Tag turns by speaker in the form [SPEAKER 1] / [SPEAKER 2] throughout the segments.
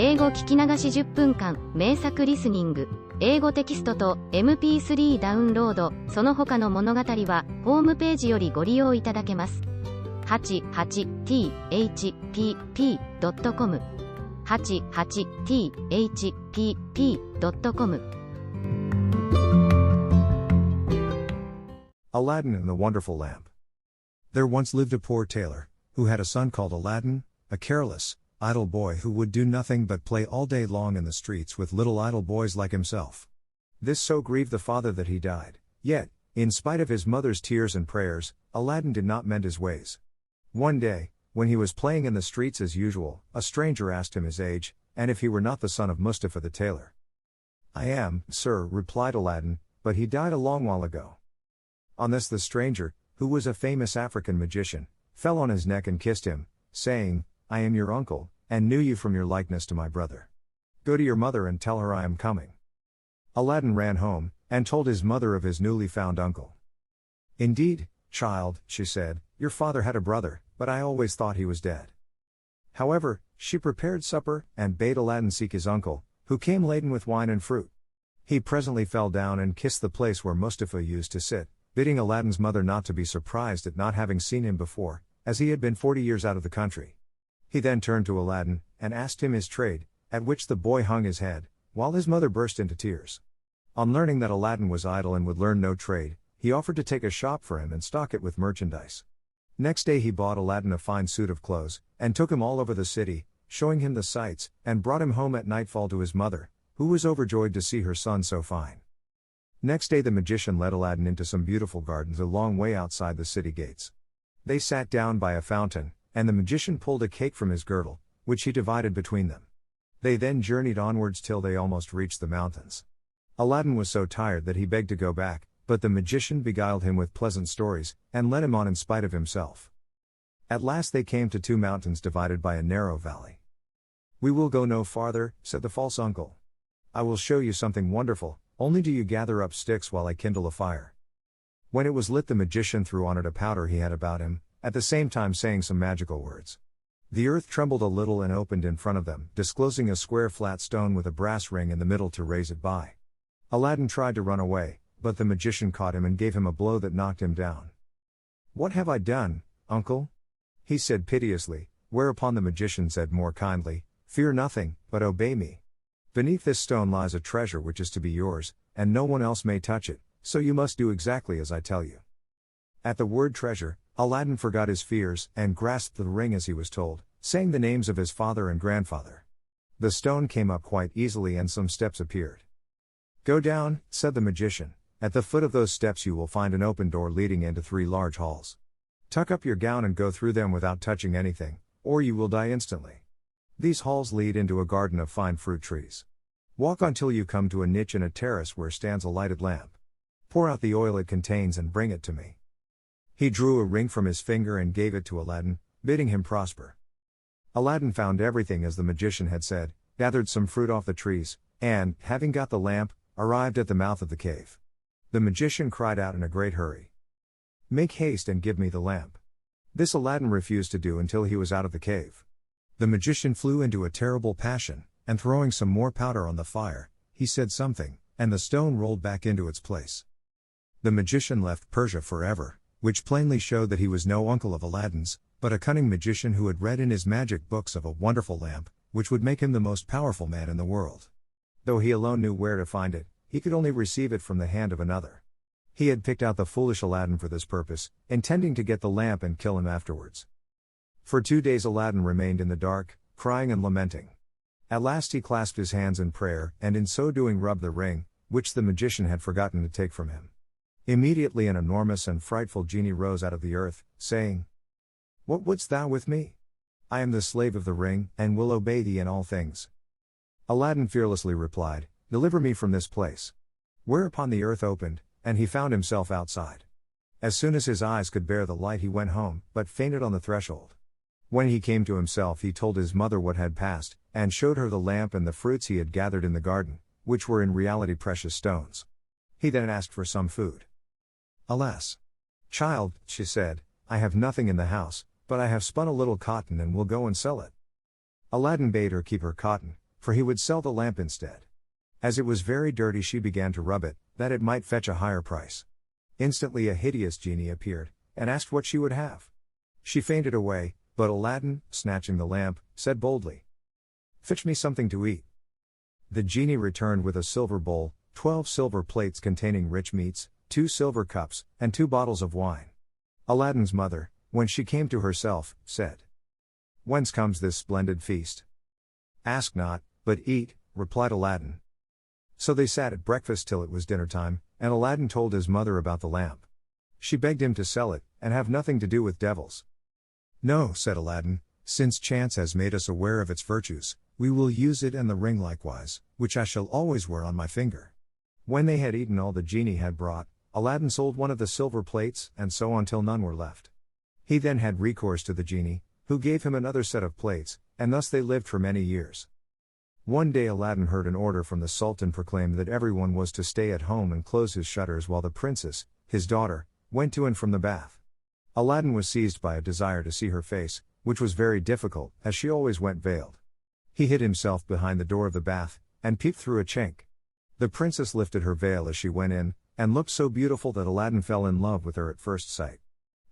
[SPEAKER 1] 英語聞き流し10分間、名作リスニング。英語テキストと MP3 ダウンロード、その他の物語は、ホームページよりご利用いただけます。88thpp.com 88thpp.com
[SPEAKER 2] Aladdin and the Wonderful Lamp. There once lived a poor tailor, who had a son called Aladdin, a careless, idle boy who would do nothing but play all day long in the streets with little idle boys like himself. This so grieved the father that he died. Yet, in spite of his mother's tears and prayers, Aladdin did not mend his ways. One day, when he was playing in the streets as usual, a stranger asked him his age, and if he were not the son of Mustafa the tailor. "I am, sir," replied Aladdin, "but he died a long while ago." On this the stranger, who was a famous African magician, fell on his neck and kissed him, saying, "I am your uncle, and knew you from your likeness to my brother. Go to your mother and tell her I am coming." Aladdin ran home, and told his mother of his newly found uncle. "Indeed, child," she said, "your father had a brother, but I always thought he was dead." However, she prepared supper, and bade Aladdin seek his uncle, who came laden with wine and fruit. He presently fell down and kissed the place where Mustafa used to sit, bidding Aladdin's mother not to be surprised at not having seen him before, as he had been 40 years out of the country. He then turned to Aladdin, and asked him his trade, at which the boy hung his head, while his mother burst into tears. On learning that Aladdin was idle and would learn no trade, he offered to take a shop for him and stock it with merchandise. Next day he bought Aladdin a fine suit of clothes, and took him all over the city, showing him the sights, and brought him home at nightfall to his mother, who was overjoyed to see her son so fine. Next day the magician led Aladdin into some beautiful gardens a long way outside the city gates. They sat down by a fountain, and the magician pulled a cake from his girdle, which he divided between them. They then journeyed onwards till they almost reached the mountains. Aladdin was so tired that he begged to go back, but the magician beguiled him with pleasant stories, and led him on in spite of himself. At last they came to two mountains divided by a narrow valley. "We will go no farther," said the false uncle. "I will show you something wonderful, only do you gather up sticks while I kindle a fire." When it was lit the magician threw on it a powder he had about him, at the same time saying some magical words. The earth trembled a little and opened in front of them, disclosing a square flat stone with a brass ring in the middle to raise it by. Aladdin tried to run away, but the magician caught him and gave him a blow that knocked him down. "What have I done, uncle?" he said piteously, whereupon the magician said more kindly, "Fear nothing, but obey me. Beneath this stone lies a treasure which is to be yours, and no one else may touch it, so you must do exactly as I tell you." At the word treasure, Aladdin forgot his fears, and grasped the ring as he was told, saying the names of his father and grandfather. The stone came up quite easily and some steps appeared. "Go down," said the magician. "At the foot of those steps you will find an open door leading into 3 large halls. Tuck up your gown and go through them without touching anything, or you will die instantly. These halls lead into a garden of fine fruit trees. Walk until you come to a niche in a terrace where stands a lighted lamp. Pour out the oil it contains and bring it to me." He drew a ring from his finger and gave it to Aladdin, bidding him prosper. Aladdin found everything as the magician had said, gathered some fruit off the trees, and, having got the lamp, arrived at the mouth of the cave. The magician cried out in a great hurry, "Make haste and give me the lamp." This Aladdin refused to do until he was out of the cave. The magician flew into a terrible passion, and throwing some more powder on the fire, he said something, and the stone rolled back into its place. The magician left Persia forever, which plainly showed that he was no uncle of Aladdin's, but a cunning magician who had read in his magic books of a wonderful lamp, which would make him the most powerful man in the world. Though he alone knew where to find it, he could only receive it from the hand of another. He had picked out the foolish Aladdin for this purpose, intending to get the lamp and kill him afterwards. For 2 days Aladdin remained in the dark, crying and lamenting. At last he clasped his hands in prayer, and in so doing rubbed the ring, which the magician had forgotten to take from him. Immediately an enormous and frightful genie rose out of the earth, saying, "What wouldst thou with me? I am the slave of the ring, and will obey thee in all things." Aladdin fearlessly replied, "Deliver me from this place." Whereupon the earth opened, and he found himself outside. As soon as his eyes could bear the light he went home, but fainted on the threshold. When he came to himself he told his mother what had passed, and showed her the lamp and the fruits he had gathered in the garden, which were in reality precious stones. He then asked for some food. "Alas, child," she said, "I have nothing in the house, but I have spun a little cotton and will go and sell it." Aladdin bade her keep her cotton, for he would sell the lamp instead. As it was very dirty, she began to rub it, that it might fetch a higher price. Instantly a hideous genie appeared, and asked what she would have. She fainted away, but Aladdin, snatching the lamp, said boldly, "Fetch me something to eat." The genie returned with a silver bowl, 12 silver plates containing rich meats, 2 silver cups, and 2 bottles of wine. Aladdin's mother, when she came to herself, said, "Whence comes this splendid feast?" "Ask not, but eat," replied Aladdin. So they sat at breakfast till it was dinner time, and Aladdin told his mother about the lamp. She begged him to sell it, and have nothing to do with devils. "No," said Aladdin, "since chance has made us aware of its virtues, we will use it and the ring likewise, which I shall always wear on my finger." When they had eaten all the genie had brought, Aladdin sold one of the silver plates, and so on till none were left. He then had recourse to the genie, who gave him another set of plates, and thus they lived for many years. One day Aladdin heard an order from the Sultan proclaimed that everyone was to stay at home and close his shutters while the princess, his daughter, went to and from the bath. Aladdin was seized by a desire to see her face, which was very difficult, as she always went veiled. He hid himself behind the door of the bath, and peeped through a chink. The princess lifted her veil as she went in, and looked so beautiful that Aladdin fell in love with her at first sight.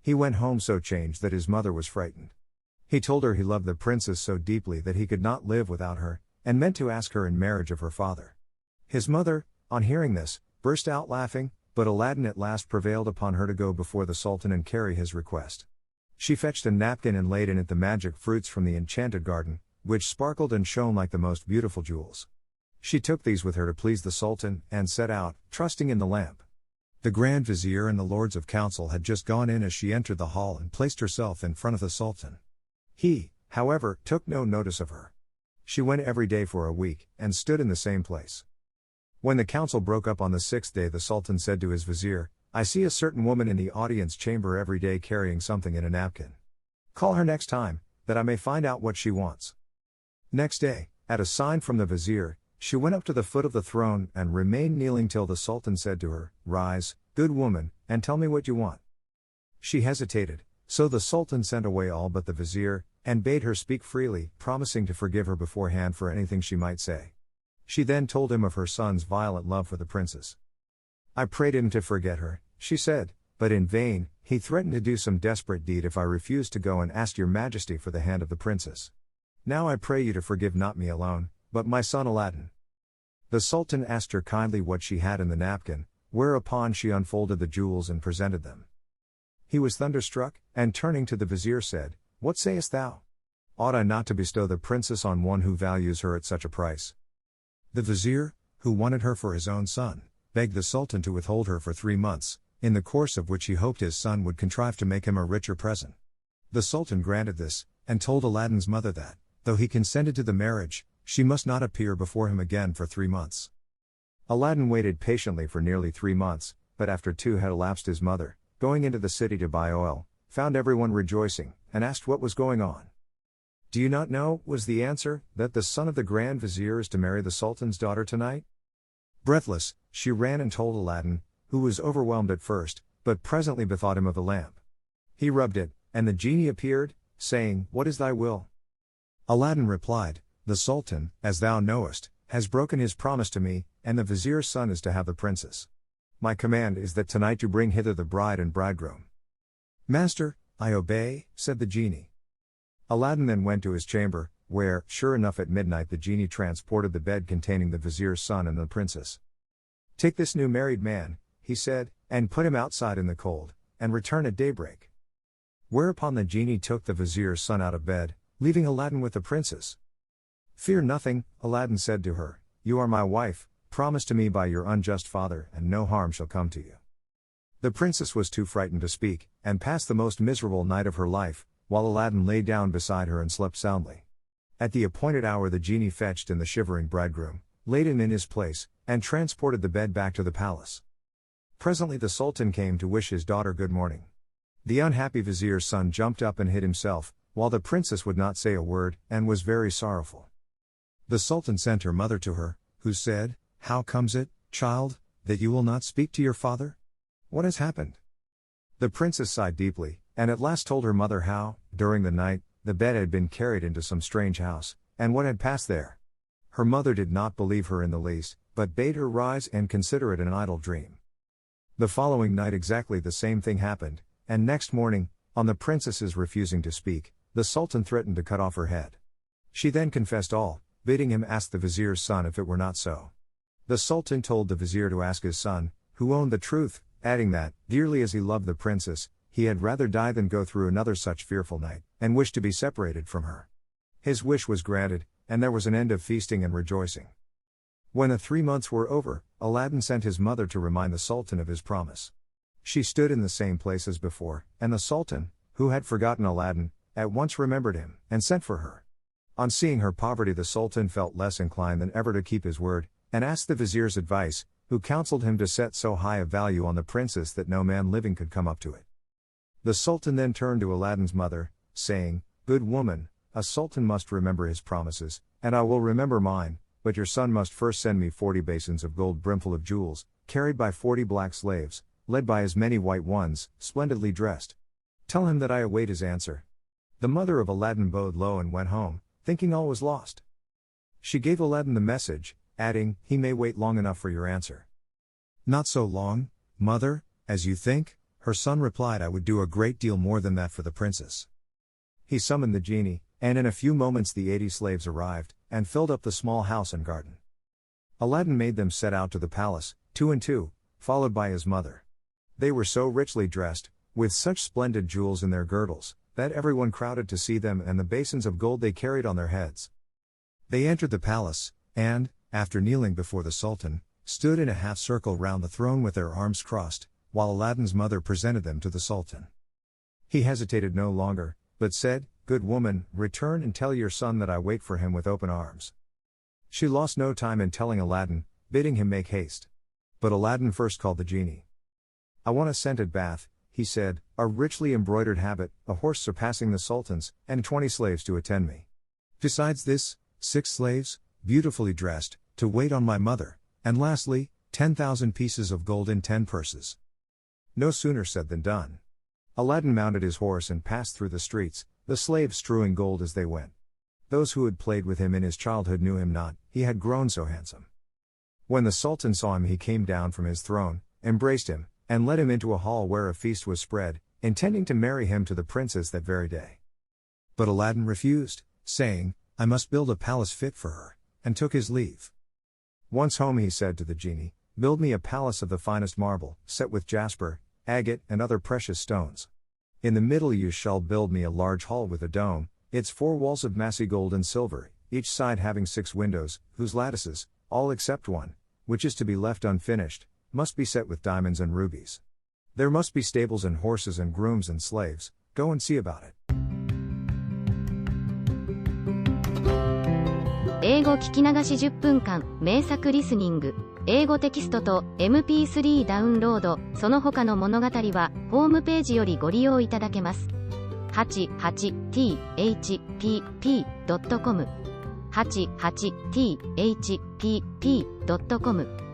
[SPEAKER 2] He went home so changed that his mother was frightened. He told her he loved the princess so deeply that he could not live without her, and meant to ask her in marriage of her father. His mother, on hearing this, burst out laughing, but Aladdin at last prevailed upon her to go before the Sultan and carry his request. She fetched a napkin and laid in it the magic fruits from the enchanted garden, which sparkled and shone like the most beautiful jewels. She took these with her to please the Sultan, and set out, trusting in the lamp. The Grand Vizier and the Lords of Council had just gone in as she entered the hall and placed herself in front of the Sultan. He, however, took no notice of her. She went every day for a week, and stood in the same place. When the council broke up on the 6th day, the Sultan said to his vizier, "I see a certain woman in the audience chamber every day carrying something in a napkin. Call her next time, that I may find out what she wants." Next day, at a sign from the vizier, she went up to the foot of the throne and remained kneeling till the Sultan said to her, "Rise, good woman, and tell me what you want." She hesitated, so the Sultan sent away all but the vizier, and bade her speak freely, promising to forgive her beforehand for anything she might say. She then told him of her son's violent love for the princess. "I prayed him to forget her," she said, "but in vain. He threatened to do some desperate deed if I refused to go and ask your majesty for the hand of the princess. Now I pray you to forgive not me alone, but my son Aladdin." The Sultan asked her kindly what she had in the napkin, whereupon she unfolded the jewels and presented them. He was thunderstruck, and turning to the vizier said, "What sayest thou? Ought I not to bestow the princess on one who values her at such a price?" The vizier, who wanted her for his own son, begged the Sultan to withhold her for 3 months, in the course of which he hoped his son would contrive to make him a richer present. The Sultan granted this, and told Aladdin's mother that, though he consented to the marriage, she must not appear before him again for 3 months. Aladdin waited patiently for nearly 3 months, but after 2 had elapsed, his mother, going into the city to buy oil, found everyone rejoicing, and asked what was going on. "Do you not know," was the answer, "that the son of the Grand Vizier is to marry the Sultan's daughter tonight?" Breathless, she ran and told Aladdin, who was overwhelmed at first, but presently bethought him of the lamp. He rubbed it, and the genie appeared, saying, "What is thy will?" Aladdin replied, "The Sultan, as thou knowest, has broken his promise to me, and the vizier's son is to have the princess. My command is that tonight you bring hither the bride and bridegroom." "Master, I obey," said the genie. Aladdin then went to his chamber, where, sure enough, at midnight the genie transported the bed containing the vizier's son and the princess. "Take this new married man," he said, "and put him outside in the cold, and return at daybreak." Whereupon the genie took the vizier's son out of bed, leaving Aladdin with the princess. "Fear nothing," Aladdin said to her, "you are my wife, promised to me by your unjust father, and no harm shall come to you." The princess was too frightened to speak, and passed the most miserable night of her life, while Aladdin lay down beside her and slept soundly. At the appointed hour the genie fetched in the shivering bridegroom, laid him in his place, and transported the bed back to the palace. Presently the Sultan came to wish his daughter good morning. The unhappy vizier's son jumped up and hid himself, while the princess would not say a word, and was very sorrowful. The Sultan sent her mother to her, who said, "How comes it, child, that you will not speak to your father? What has happened?" The princess sighed deeply, and at last told her mother how, during the night, the bed had been carried into some strange house, and what had passed there. Her mother did not believe her in the least, but bade her rise and consider it an idle dream. The following night exactly the same thing happened, and next morning, on the princess's refusing to speak, the Sultan threatened to cut off her head. She then confessed all, bidding him ask the vizier's son if it were not so. The Sultan told the vizier to ask his son, who owned the truth, adding that, dearly as he loved the princess, he had rather die than go through another such fearful night, and wished to be separated from her. His wish was granted, and there was an end of feasting and rejoicing. When the 3 months were over, Aladdin sent his mother to remind the Sultan of his promise. She stood in the same place as before, and the Sultan, who had forgotten Aladdin, at once remembered him, and sent for her. On seeing her poverty, the Sultan felt less inclined than ever to keep his word, and asked the vizier's advice, who counseled him to set so high a value on the princess that no man living could come up to it. The Sultan then turned to Aladdin's mother, saying, "Good woman, a sultan must remember his promises, and I will remember mine, but your son must first send me 40 basins of gold brimful of jewels, carried by 40 black slaves, led by as many white ones, splendidly dressed. Tell him that I await his answer." The mother of Aladdin bowed low and went home, thinking all was lost. She gave Aladdin the message, adding, "He may wait long enough for your answer." "Not so long, mother, as you think," her son replied. "I would do a great deal more than that for the princess." He summoned the genie, and in a few moments the 80 slaves arrived, and filled up the small house and garden. Aladdin made them set out to the palace, 2 and 2, followed by his mother. They were so richly dressed, with such splendid jewels in their girdles, that everyone crowded to see them and the basins of gold they carried on their heads. They entered the palace, and, after kneeling before the Sultan, stood in a half-circle round the throne with their arms crossed, while Aladdin's mother presented them to the Sultan. He hesitated no longer, but said, "Good woman, return and tell your son that I wait for him with open arms." She lost no time in telling Aladdin, bidding him make haste. But Aladdin first called the genie. "I want a scented bath," he said, "a richly embroidered habit, a horse surpassing the Sultan's, and 20 slaves to attend me. Besides this, 6 slaves, beautifully dressed, to wait on my mother, and lastly, 10,000 pieces of gold in 10 purses." No sooner said than done. Aladdin mounted his horse and passed through the streets, the slaves strewing gold as they went. Those who had played with him in his childhood knew him not, he had grown so handsome. When the Sultan saw him, he came down from his throne, embraced him, and led him into a hall where a feast was spread, intending to marry him to the princess that very day. But Aladdin refused, saying, "I must build a palace fit for her," and took his leave. Once home, he said to the genie, "Build me a palace of the finest marble, set with jasper, agate, and other precious stones. In the middle you shall build me a large hall with a dome, its 4 walls of massy gold and silver, each side having 6 windows, whose lattices, all except one, which is to be left unfinished, must be set with diamonds and rubies. There must be stables and horses and grooms and slaves, go and see about it."
[SPEAKER 1] 英語聞き流し10分間、名作リスニング。英語テキストと MP3 ダウンロード、その他の物語は、ホームページよりご利用いただけます。88thpp.com 88thpp.com